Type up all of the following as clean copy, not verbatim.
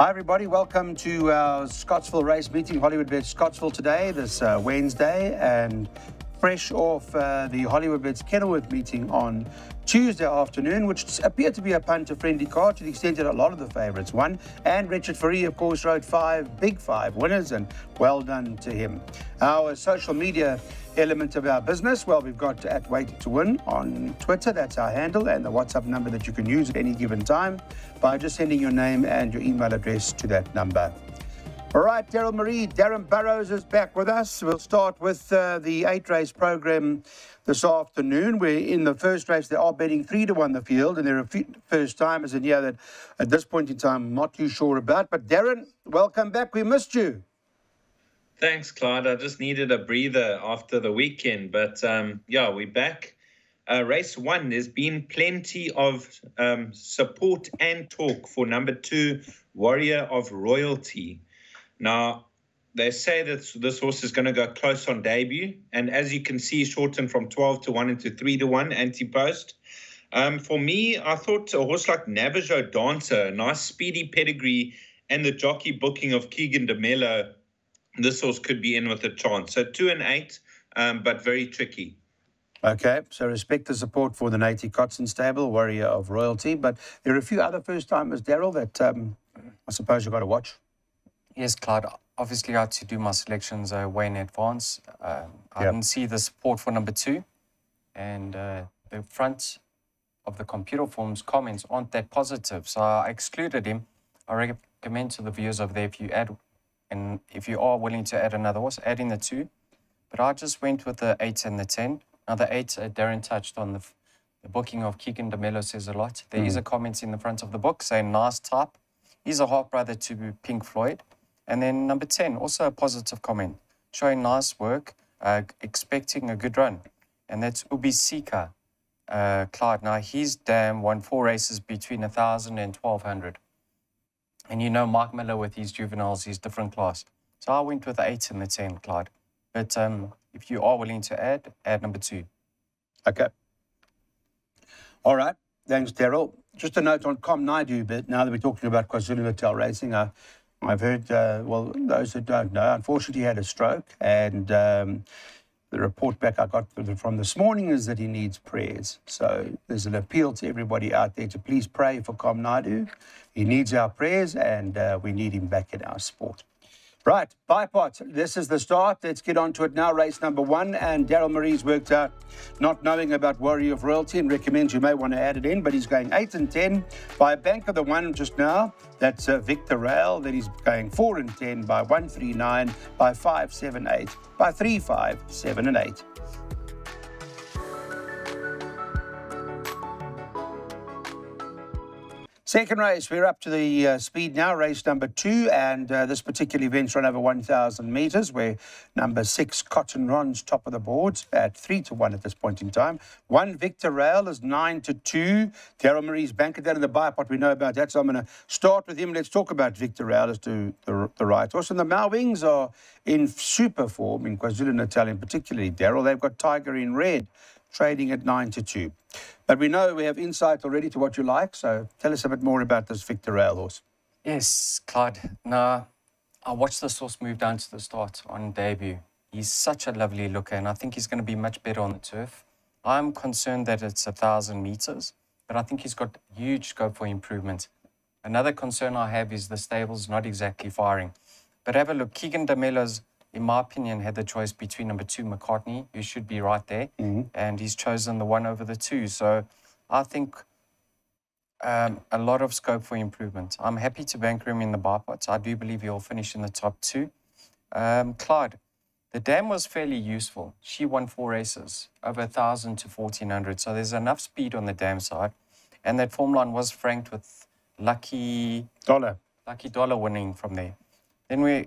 Hi, everybody. Welcome to our Scottsville race meeting, Hollywoodbets Scottsville today, this Wednesday, and fresh off the Hollywoodbets Kenilworth meeting on Tuesday afternoon, which appeared to be a punter-friendly card to the extent that a lot of the favourites won. And Richard Fourie, of course, rode big five winners, and well done to him. Our social media element of our business, well, we've got @WaitingToWin on Twitter. That's our handle, and the WhatsApp number that you can use at any given time by just sending your name and your email address to that number. All right, Daryl Marie, Darren Burrows is back with us. We'll start with the 8-race program this afternoon. We're in the first race. They are betting 3-1 the field, and there are a few first-timers in here that at this point in time I'm not too sure about. But Darren, welcome back. We missed you. Thanks, Clyde. I just needed a breather after the weekend. But, yeah, we're back. Race 1, there's been plenty of support and talk for number 2, Warrior of Royalty. Now, they say that this horse is going to go close on debut. And as you can see, shortened from 12-1 into 3-1 anti-post. For me, I thought a horse like Navajo Dancer, a nice speedy pedigree, and the jockey booking of Keegan DeMello, this horse could be in with a chance. So 2 and 8, but very tricky. Okay, so respect the support for the Nate Kotson stable, Warrior of Royalty. But there are a few other first-timers, Daryl, that I suppose you've got to watch. Yes, Clyde. Obviously, I had to do my selections way in advance. I didn't see the support for number 2. And the front of the computer forms comments aren't that positive. So I excluded him. I recommend to the viewers over there, if you are willing to add another horse, add in the 2. But I just went with the 8 and the 10. Now, the 8, Darren touched on the booking of Keegan DeMello says a lot. There is a comment in the front of the book saying, nice type. He's a half-brother to Pink Floyd. And then number 10, also a positive comment, showing nice work, expecting a good run. And that's Ubisika, Clyde. Now, his dam won 4 races between 1,000 and 1,200. And you know Mark Miller with his juveniles, he's different class. So I went with the 8 and the 10, Clyde. But if you are willing to add number 2. Okay. All right. Thanks, Daryl. Just a note on Com Naidu, but now that we're talking about KwaZulu-Natal racing, I've heard, well, those who don't know, unfortunately he had a stroke, and the report back I got from this morning is that he needs prayers. So there's an appeal to everybody out there to please pray for Com Naidu. He needs our prayers, and we need him back in our sport. Right, Bipot, this is the start. Let's get on to it now. Race number 1, and Daryl Marie's worked out not knowing about Warrior of Royalty and recommends you may want to add it in, but he's going 8 and 10 by a bank of the 1 just now. That's Victor Rail. Then he's going 4 and 10 by 139, by 5, 7, 8, by 3, 5, 7 and 8. Second race, we're up to the speed now, race number 2, and this particular event's run over 1,000 metres, where number 6, Cotton Ron's top of the boards at 3-1 at this point in time. 1, Victor Rail is 9-2. Daryl Marie's banker down in the Bipot, we know about that, so I'm going to start with him. Let's talk about Victor Rail as to the right horse. And the Malwings are in super form in KwaZulu-Natal in particularly, Daryl. They've got Tiger in red, trading at 9-2. But we know we have insight already to what you like, so tell us a bit more about this Victor Rail horse. Yes, Clyde. Now, I watched this horse move down to the start on debut. He's such a lovely looker, and I think he's going to be much better on the turf. I'm concerned that it's 1,000 metres, but I think he's got huge scope for improvement. Another concern I have is the stable's not exactly firing. But have a look. Keegan DeMello's, in my opinion, had the choice between number 2, McCartney, who should be right there, and he's chosen the 1 over the 2. So I think a lot of scope for improvement. I'm happy to bank him in the Bipots. I do believe he'll finish in the top 2. Clyde, the dam was fairly useful. She won 4 races, over 1,000 to 1,400. So there's enough speed on the dam side. And that form line was franked with Lucky Dollar winning from there. Then we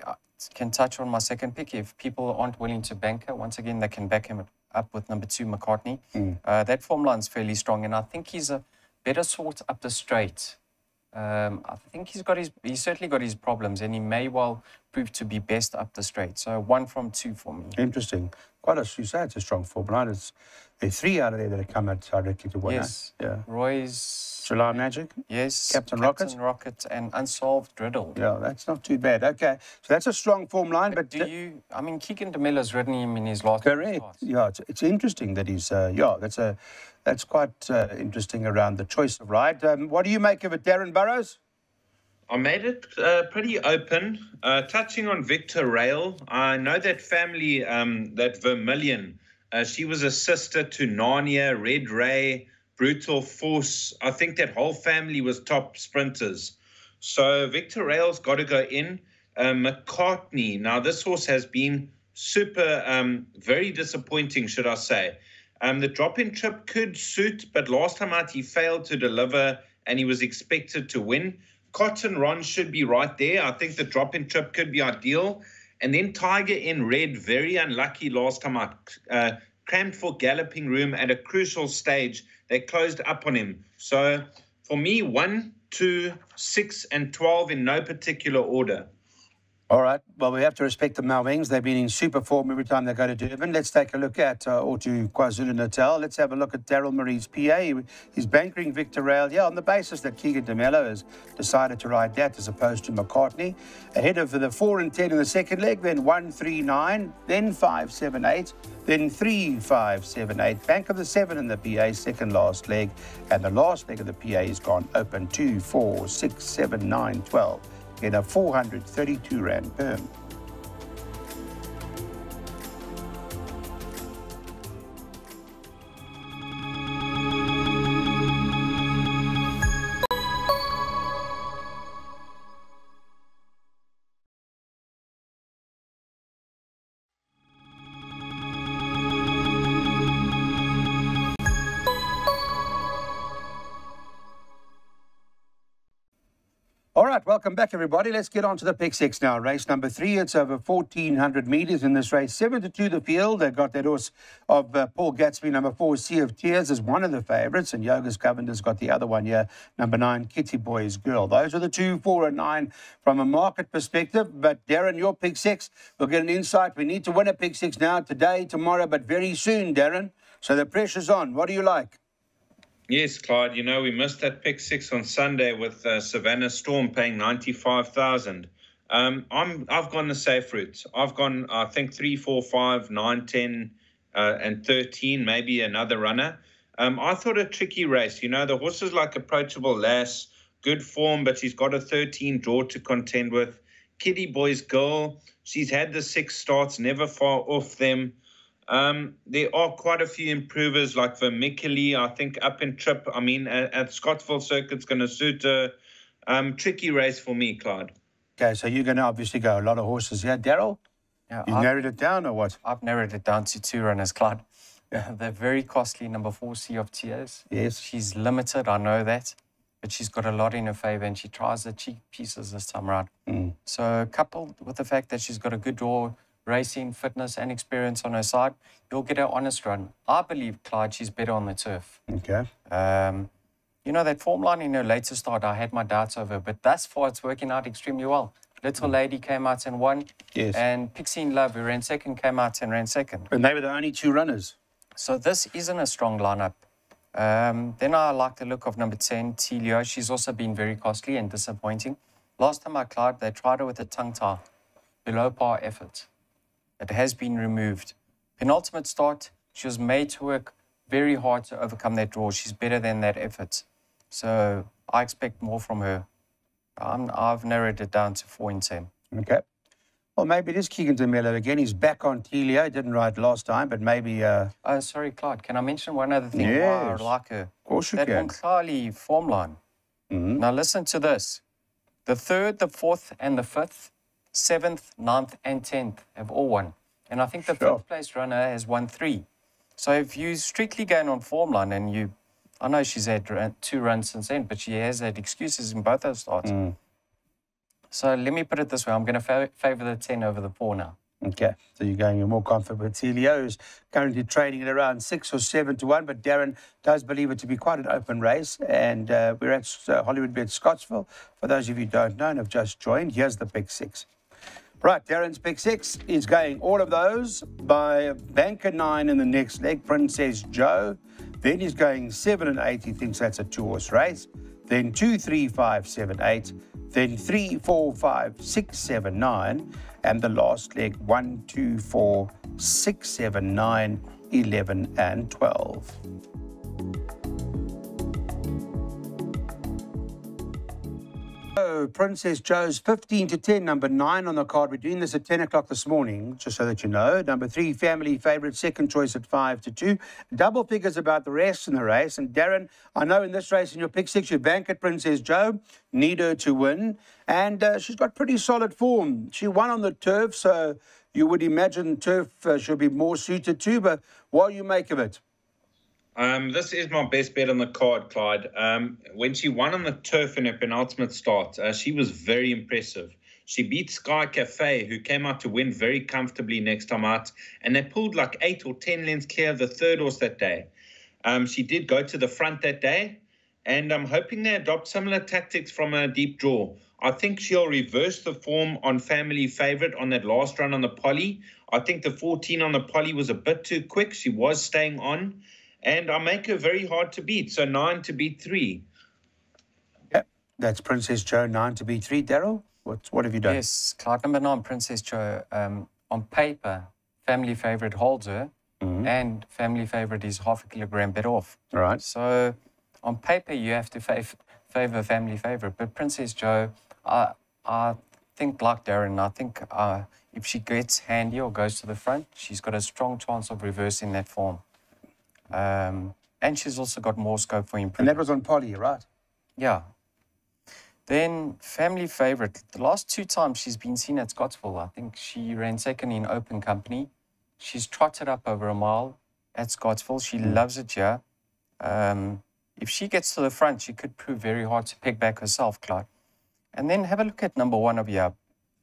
can touch on my second pick. If people aren't willing to bank her, once again, they can back him up with number 2, McCartney. That form line's fairly strong, and I think he's a better sort up the straight. I think he's certainly got his problems, and he may well prove to be best up the straight. So 1 from 2 for me. Interesting. quite a, you say it's a strong form line. There's 3 out of there that have come out directly to winner. Yes. Yeah. Roy's. July Magic. Yes. Captain Rocket and Unsolved Riddle. Yeah, that's not too bad. Okay, so that's a strong form line. But I mean, Keegan DeMillo's ridden him in his last. Correct. Yeah, it's interesting that he's. That's quite interesting around the choice of ride. What do you make of it, Darren Burrows? I made it pretty open. Touching on Victor Rail, I know that family, that Vermilion, she was a sister to Narnia, Red Ray, Brutal Force. I think that whole family was top sprinters. So Victor Rail's got to go in. McCartney, now this horse has been super, very disappointing, should I say. The drop-in trip could suit, but last time out he failed to deliver and he was expected to win. Cotton Ron should be right there. I think the drop-in trip could be ideal. And then Tiger in Red, very unlucky last time out. Cramped for galloping room at a crucial stage. They closed up on him. So for me, 1, 2, 6, and 12 in no particular order. All right. Well, we have to respect the Malwings. They've been in super form every time they go to Durban. Let's take a look at, or to KwaZulu-Natal. Let's have a look at Daryl Marie's PA. He's bankering Victor Rail, on the basis that Keegan DeMello has decided to ride that as opposed to McCartney. Ahead of the 4 and 10 in the second leg, then 1, 3, 9, then 5, 7, 8, then 3, 5, 7, 8. Bank of the 7 in the PA, second last leg. And the last leg of the PA is gone open 2, 4, 6, 7, 9, 12. In a 432 Rand perm. All right, welcome back, everybody. Let's get on to the pick 6 now. Race number 3. It's over 1,400 metres in this race. 7 to 2 the field. They've got that horse of Paul Gatsby, number 4, Sea of Tears, is one of the favourites. And Yoga's Governor's got the other one here, number 9, Kitty Boy's Girl. Those are the 2, 4 and 9 from a market perspective. But Darren, your pick 6, we'll get an insight. We need to win a pick 6 now, today, tomorrow, but very soon, Darren. So the pressure's on. What do you like? Yes, Clyde, we missed that pick 6 on Sunday with Savannah Storm paying 95,000. I've gone the safe route. I've gone, I think, 3, 4, 5, 9, 10, and 13, maybe another runner. I thought a tricky race. The horse is like Approachable Lass, good form, but she's got a 13 draw to contend with. Kitty Boy's Girl, she's had the 6 starts, never far off them. There are quite a few improvers like Vermiculli, I think, up in trip. I mean, at Scottsville Circuit's going to suit a tricky race for me, Clyde. Okay, so you're going to obviously go a lot of horses here. Darryl, you narrowed it down or what? I've narrowed it down to 2 runners, Clyde. They're very costly. Number 4, Sea of Tears. Yes. She's limited, I know that. But she's got a lot in her favour and she tries the cheap pieces this time around. So coupled with the fact that she's got a good draw, racing, fitness and experience on her side, you'll get an honest run. I believe, Clyde, she's better on the turf. Okay. That form line in her later start, I had my doubts over, but thus far it's working out extremely well. Little Lady came out and won. Yes. And Pixie in Love, who ran second, came out and ran second. And they were the only 2 runners. So this isn't a strong lineup. Then I like the look of number 10, Telio. She's also been very costly and disappointing. Last time I Clyde, they tried her with a tongue tie, below par effort. It has been removed. Penultimate start, she was made to work very hard to overcome that draw. She's better than that effort. So I expect more from her. I've narrowed it down to 4 and 10. Okay. Well, maybe it is Keegan DeMello again. He's back on Telio. Didn't ride last time, but maybe... Oh, sorry, Clyde. Can I mention one other thing? Yes. Why I like her? Of course you that can. That Monkali form line. Now listen to this. The 3rd, the 4th, and the 5th, 7th, 9th, and 10th have all won. And I think the 5th place runner has won 3. So if you strictly going on form line and I know she's had 2 runs since then, but she has had excuses in both those starts. So let me put it this way. I'm going to favour the 10 over the 4 now. Okay. So you're going more confident with Telio, who's currently trading at around 6 or 7 to 1. But Darren does believe it to be quite an open race. And we're at Hollywoodbet Scottsville. For those of you who don't know and have just joined, here's the pick 6. Right, Darren's pick 6 is going all of those by Banker 9 in the next leg, Princess Joe. Then he's going 7 and 8. He thinks that's a 2-horse race. Then 2, 3, 5, 7, 8. Then 3, 4, 5, 6, 7, 9. And the last leg, 1, 2, 4, 6, 7, 9, 11, and 12. So Princess Joe's 15 to 10, number 9 on the card. We're doing this at 10 o'clock this morning, just so that you know. Number 3, Family Favourite, second choice at 5 to 2. Double figures about the rest in the race. And Darren, I know in this race, in your pick 6, you bank at Princess Joe, need her to win. And she's got pretty solid form. She won on the turf, so you would imagine turf should be more suited to. But what do you make of it? This is my best bet on the card, Clyde. When she won on the turf in her penultimate start, she was very impressive. She beat Sky Cafe, who came out to win very comfortably next time out, and they pulled like 8 or 10 lengths clear of the third horse that day. She did go to the front that day, and I'm hoping they adopt similar tactics from a deep draw. I think she'll reverse the form on Family Favourite on that last run on the Polly. I think the 14 on the Polly was a bit too quick. She was staying on. And I make her very hard to beat, so 9 to beat 3. Yep, that's Princess Joe, 9 to beat 3. Darryl, what have you done? Yes, Clyde, number 9, Princess Joe. On paper, Family Favourite holds her, and Family Favourite is half a kilogram better off. All right. So on paper, you have to favour Family Favourite. But Princess Joe, I think like Darren, I think if she gets handy or goes to the front, she's got a strong chance of reversing that form. And she's also got more scope for improvement. And that was on Polly, right? Yeah. Then Family Favourite. The last 2 times she's been seen at Scottsville, I think she ran second in open company. She's trotted up over a mile at Scottsville. She loves it here. If she gets to the front, she could prove very hard to pick back herself, Clyde. And then have a look at number 1 of here.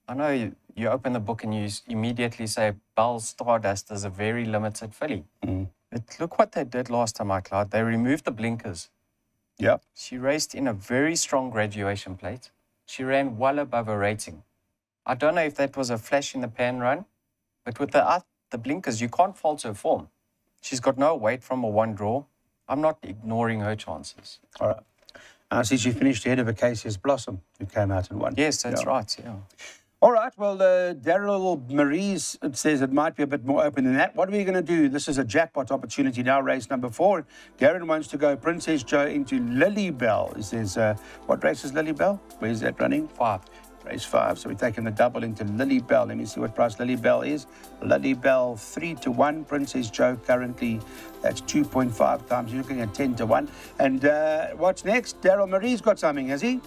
I know you open the book and you immediately say Bell Stardust is a very limited filly. But look what they did last time, Clyde. They removed the blinkers. Yeah. She raced in a very strong graduation plate. She ran well above her rating. I don't know if that was a flash in the pan run, but with the blinkers, you can't fault her form. She's got no weight from a 1 draw. I'm not ignoring her chances. All right. I see she finished ahead of Acacia's Blossom, who came out and won. Yes, that's right, yeah. All right, well, Darryl Maries says it might be a bit more open than that. What are we going to do? This is a jackpot opportunity now, race number 4. Darren wants to go Princess Joe into Lily Bell. He says, what race is Lily Bell? Where is that running? 5. Race 5. So we're taking the double into Lily Bell. Let me see what price Lily Bell is. Lily Bell 3 to 1. Princess Joe currently, that's 2.5 times. You're looking at 10 to 1. And what's next? Darryl Marie's got something, has he?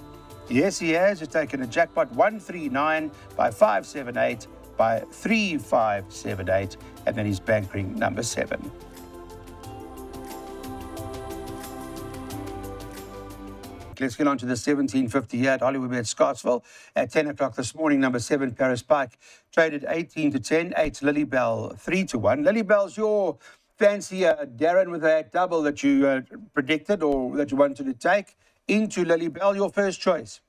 Yes, he has. He's taken a jackpot 139 by 578 by 3578, and then he's bankering number 7. Let's get on to the 1750 here at Hollywoodbets Scottsville at 10 o'clock this morning. Number 7, Paris Pike, traded 18 to 10. 8, Lily Bell, 3 to 1. Lily Bell's your fancy, Darren, with that double that you predicted or that you wanted to take into Lily Bell, your first choice.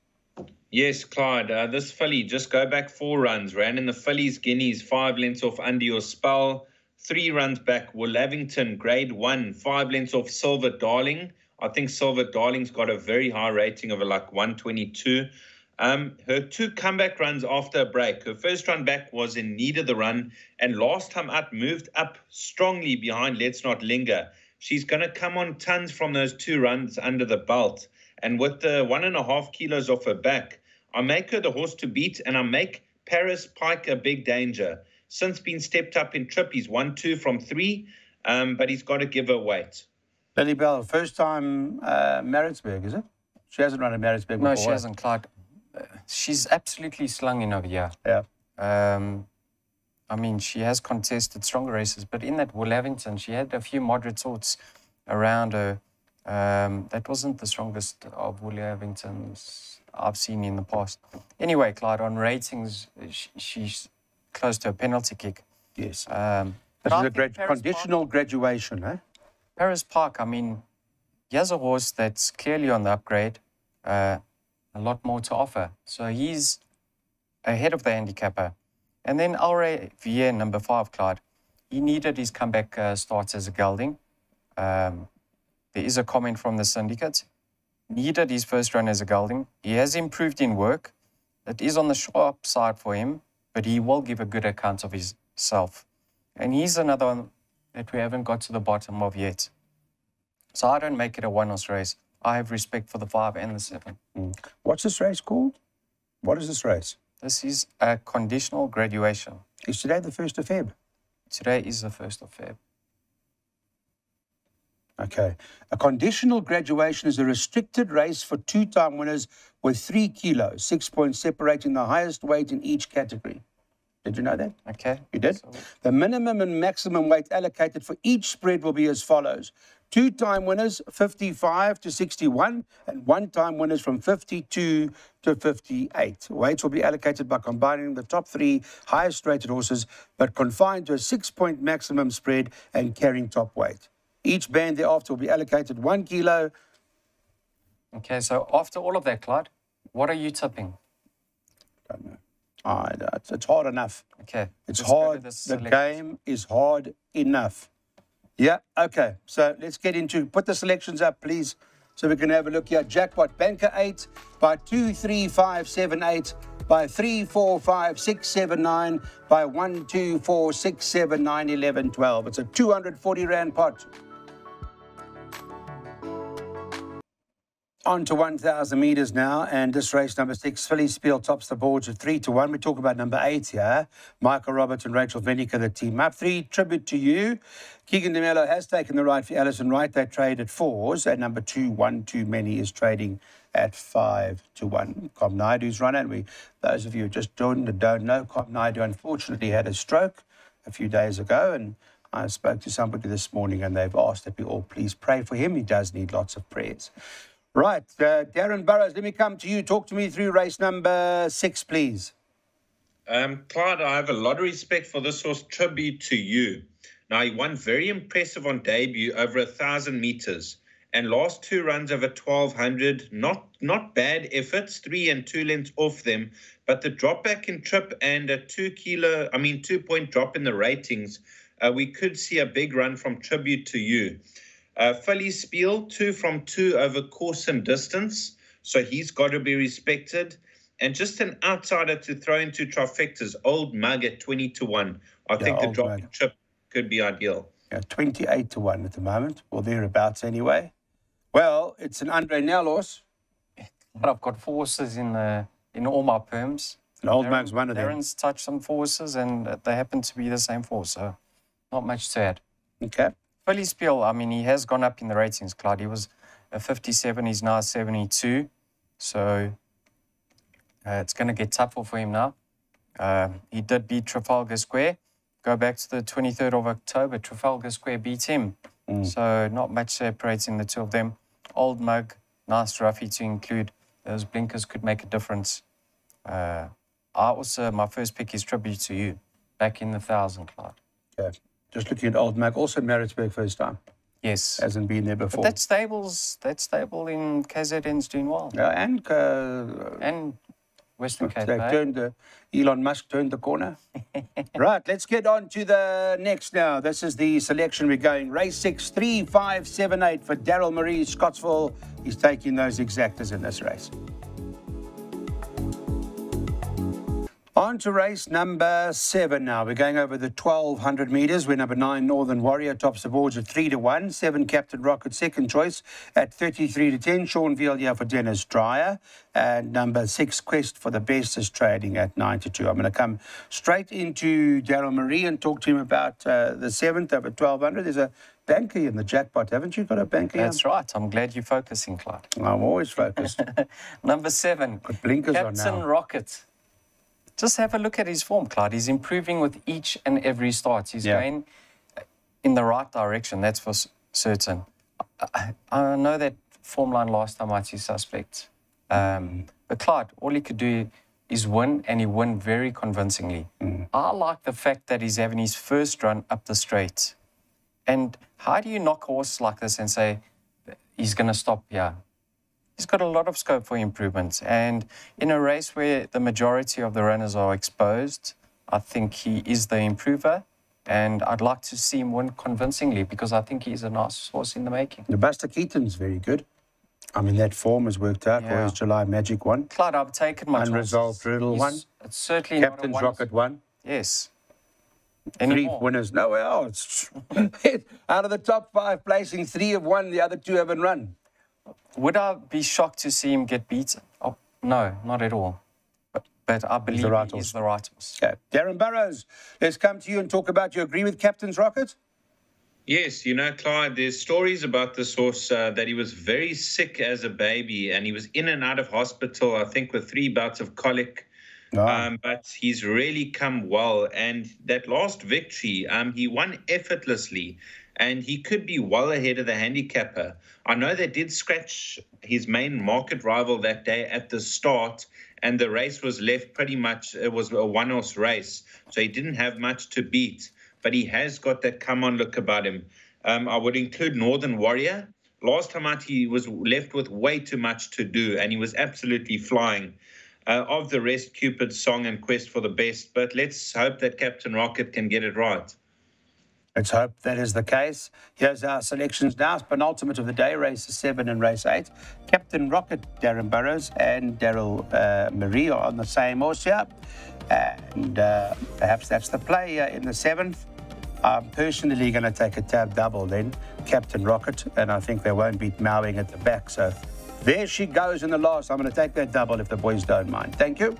Yes, Clyde. This filly, just go back 4 runs. Ran in the fillies, guineas, 5 lengths off Under Your Spell. 3 runs back, Willavington, grade 1, 5 lengths off Silver Darling. I think Silver Darling's got a very high rating of like 122. Her 2 comeback runs after a break. Her first run back was in need of the run, and last time out moved up strongly behind Let's Not Linger. She's going to come on tons from those 2 runs under the belt. And with the 1.5 kilos off her back, I make her the horse to beat, and I make Paris Pike a big danger. Since been stepped up in trip, he's 1-2 from 3, but he's got to give her weight. Lily Bell, first time Maritzburg, is it? She hasn't run at Maritzburg before. No, she hasn't, Clyde. She's absolutely slung in over here. Yeah. I mean, she has contested stronger races, but in that Willavington, she had a few moderate sorts around her. That wasn't the strongest of Willavingtons I've seen in the past. Anyway, Clyde, on ratings, she's close to a penalty kick. Yes. But this is a great conditional graduation, eh? Paris Park, I mean, he has a horse that's clearly on the upgrade, a lot more to offer. So he's ahead of the handicapper. And then Alre Vier, number 5, Clyde. He needed his comeback starts as a gelding. There is a comment from the syndicate. Needed his first run as a gelding. He has improved in work. It is on the sharp side for him, but he will give a good account of himself. And he's another one that we haven't got to the bottom of yet. So I don't make it a one-horse race. I have respect for the 5 and the 7. What's this race called? What is this race? This is a conditional graduation. Is today the 1st of Feb? Today is the 1st of Feb. Okay. A conditional graduation is a restricted race for 2-time winners with 3 kilos, 6 points separating the highest weight in each category. Did you know that? Okay. You did? So, The minimum and maximum weight allocated for each spread will be as follows. 2-time winners, 55 to 61, and 1-time winners from 52 to 58. Weights will be allocated by combining the top 3 highest rated horses, but confined to a 6-point maximum spread and carrying top weight. Each band thereafter will be allocated 1 kilo. okay, so after all of that, Clyde, what are you tipping? Don't know. It's hard enough. Okay. It's let's go to hard. The selections. game is hard enough. Yeah, okay. So let's get into, put the selections up, please, so we can have a look here. Jackpot, Banker 8 by 2, 3, 5, 7, 8, by 3, 4, 5, 6, 7, 9, by 1, 2, 4, 6, 7, 9, 11, 12. It's a 240 Rand pot. On to 1,000 metres now, and this race number 6, Philly Spiel tops the boards at 3 to 1. We talk about number 8 here. Michael Roberts and Rachel Venica, the team up. 3, Tribute to You. Keegan DeMello has taken the right for Alison Wright. They trade at 4s, and number 2, One Too Many, is trading at 5 to 1. Cobb Naidu's run, and those of you who just don't know, Cobb Naidu unfortunately had a stroke a few days ago, and I spoke to somebody this morning, and they've asked that we all please pray for him. He does need lots of prayers. Right, Darren Burrows, let me come to you. Talk to me through race number 6, please. Clyde, I have a lot of respect for this horse, Tribute to You. Now, he won very impressive on debut, over 1,000 meters. And last 2 runs over 1,200, not bad efforts, 3 and 2 lengths off them. But the drop back in trip and a 2-point drop in the ratings, we could see a big run from Tribute to You. Philly Spiel, 2 from 2 over course and distance. So he's got to be respected. And just an outsider to throw into trifectas, Old Mug at 20 to 1. I think the drop in trip could be ideal. Yeah, 28 to 1 at the moment, or thereabouts anyway. Well, it's an Andre Nel horse. But I've got 4 horses in all my perms. And Old Mug's one of them. Darren's touched some 4 horses, and they happen to be the same 4, so not much to add. Okay. Philly Spiel, I mean, he has gone up in the ratings, Clyde. He was a 57, he's now 72. So it's going to get tougher for him now. He did beat Trafalgar Square. Go back to the 23rd of October, Trafalgar Square beat him. So not much separating the 2 of them. Old Mug, nice roughie to include. Those blinkers could make a difference. My first pick is Tribute to You, back in the 1,000, Clyde. Okay. Just looking at Old Mug, also Maritzburg first time. Yes. Hasn't been there before. But that stable in KZN's doing well. Yeah, And Western Cape. Elon Musk turned the corner. Right, let's get on to the next now. This is the selection we're going. Race 6, 3, 5, 7, 8 for Daryl Marie, Scottsville. He's taking those exactors in this race. On to race number 7 now. We're going over the 1,200 metres, where number 9, Northern Warrior, tops the boards at 3 to 1. 7, Captain Rocket, second choice at 33 to 10. Sean Veal here for Dennis Dreyer. And number 6, Quest for the Best, is trading at 9 to 2. I'm going to come straight into Daryl Marie and talk to him about the 7th over 1,200. There's a banker in the jackpot, haven't you got a banker? That's right. I'm glad you're focusing, Clyde. I'm always focused. Number 7, Got blinkers on Captain now. Rocket. Just have a look at his form, Clyde. He's improving with each and every start. He's going in the right direction, that's for certain. I know that form line last time might be suspect. But Clyde, all he could do is win, and he won very convincingly. I like the fact that he's having his first run up the straight. And how do you knock a horse like this and say he's going to stop here? He's got a lot of scope for improvement. And in a race where the majority of the runners are exposed, I think he is the improver, and I'd like to see him win convincingly because I think he's a nice horse in the making. The Buster Keaton's very good. I mean, that form has worked out. Yeah. Roy's July Magic one. Clyde, I've taken my Unresolved chances. Riddle one. It's certainly Captain's not a Rocket one. Yes. 3 Anymore. winners nowhere else. Out of the top 5 placing, 3 have won, the other 2 haven't run. Would I be shocked to see him get beaten? Oh, no, not at all. But I believe the right he is horse. the right horse. Okay. Darren Burrows, let's come to you and talk about, you agree with Captain's Rocket? Yes, you know, Clyde, there's stories about this horse that he was very sick as a baby and he was in and out of hospital, I think, with 3 bouts of colic. But he's really come well. And that last victory, he won effortlessly. And he could be well ahead of the handicapper. I know they did scratch his main market rival that day at the start, and the race was left pretty much, it was a one-horse race, so he didn't have much to beat, but he has got that come-on look about him. I would include Northern Warrior. Last time out, he was left with way too much to do, and he was absolutely flying. Of the rest, Cupid's Song and Quest for the Best, but let's hope that Captain Rocket can get it right. Let's hope that is the case. Here's our selections now. It's penultimate of the day, race 7 and race 8. Captain Rocket, Darren Burrows, and Daryl Marie are on the same horse here. And perhaps that's the play in the 7th. I'm personally going to take a tab double then, Captain Rocket, and I think they won't beat Mowing at the back. So there she goes in the last. I'm going to take that double if the boys don't mind. Thank you.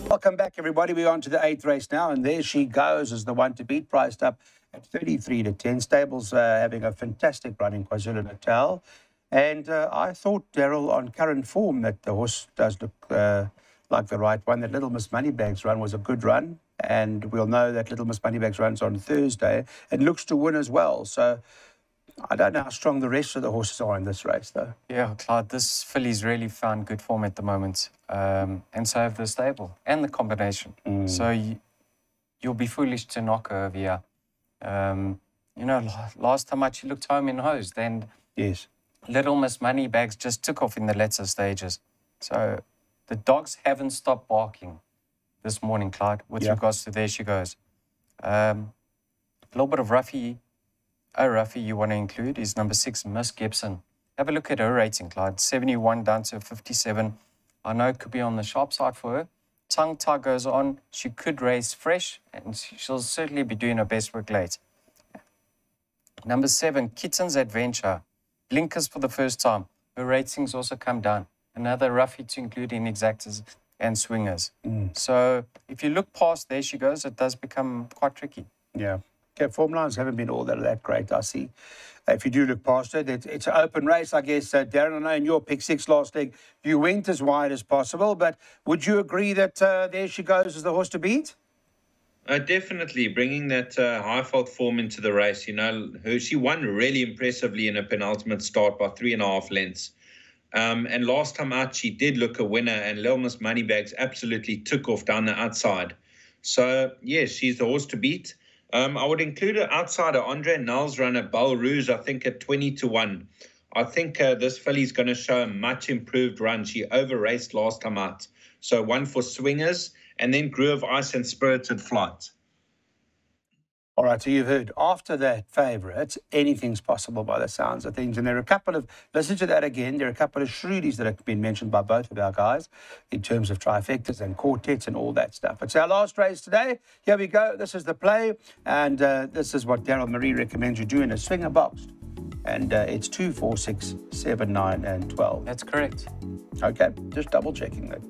Welcome back, everybody. We're on to the 8th race now, and there she goes as the one to beat, priced up at 33 to 10. Stables having a fantastic run in KwaZulu-Natal. And I thought, Daryl, on current form, that the horse does look like the right one. That Little Miss Moneybags run was a good run, and we'll know that Little Miss Moneybags runs on Thursday and looks to win as well. So I don't know how strong the rest of the horses are in this race, though. Yeah, Clyde, this filly's really found good form at the moment. And so have the stable and the combination. So you'll be foolish to knock her over here. You know, last time out she looked home and hosed, and Yes. Little Miss Moneybags just took off in the latter stages. So the dogs haven't stopped barking this morning, Clyde, with regards to there she goes. A little bit of roughy. Roughy you want to include is number 6, Miss Gibson. Have a look at her rating, Clyde. 71 down to 57. I know it could be on the sharp side for her. Tongue tie goes on. She could race fresh, and she'll certainly be doing her best work late. Number 7, Kitten's Adventure. Blinkers for the first time. Her ratings also come down. Another roughie to include in exactors and swingers. So if you look past there she goes, it does become quite tricky. Yeah. Okay, form lines haven't been all that great, I see. If you do look past it, it's an open race, I guess. Darren, I know in your pick 6 last leg, you went as wide as possible, but would you agree that there she goes as the horse to beat? Definitely, bringing that high-fault form into the race. You know, she won really impressively in a penultimate start by 3.5 lengths. And last time out, she did look a winner, and Little Miss Moneybags absolutely took off down the outside. So, yes, she's the horse to beat. I would include an outsider, Andre Nels runner, Belle Rouge, I think at 20 to 1. I think this filly's going to show a much improved run. She over-raced last time out. So 1 for swingers, and then Grew of Ice and Spirited Flight. All right, so you've heard after that favourite, anything's possible by the sounds of things. And there are a couple of, listen to that again, there are a couple of shrewdies that have been mentioned by both of our guys in terms of trifectas and quartets and all that stuff. It's our last race today. Here we go. This is the play. And this is what Daryl Marie recommends you do in a swinger box. And it's 2, 4, 6, 7, 9, and 12. That's correct. Okay, just double checking that.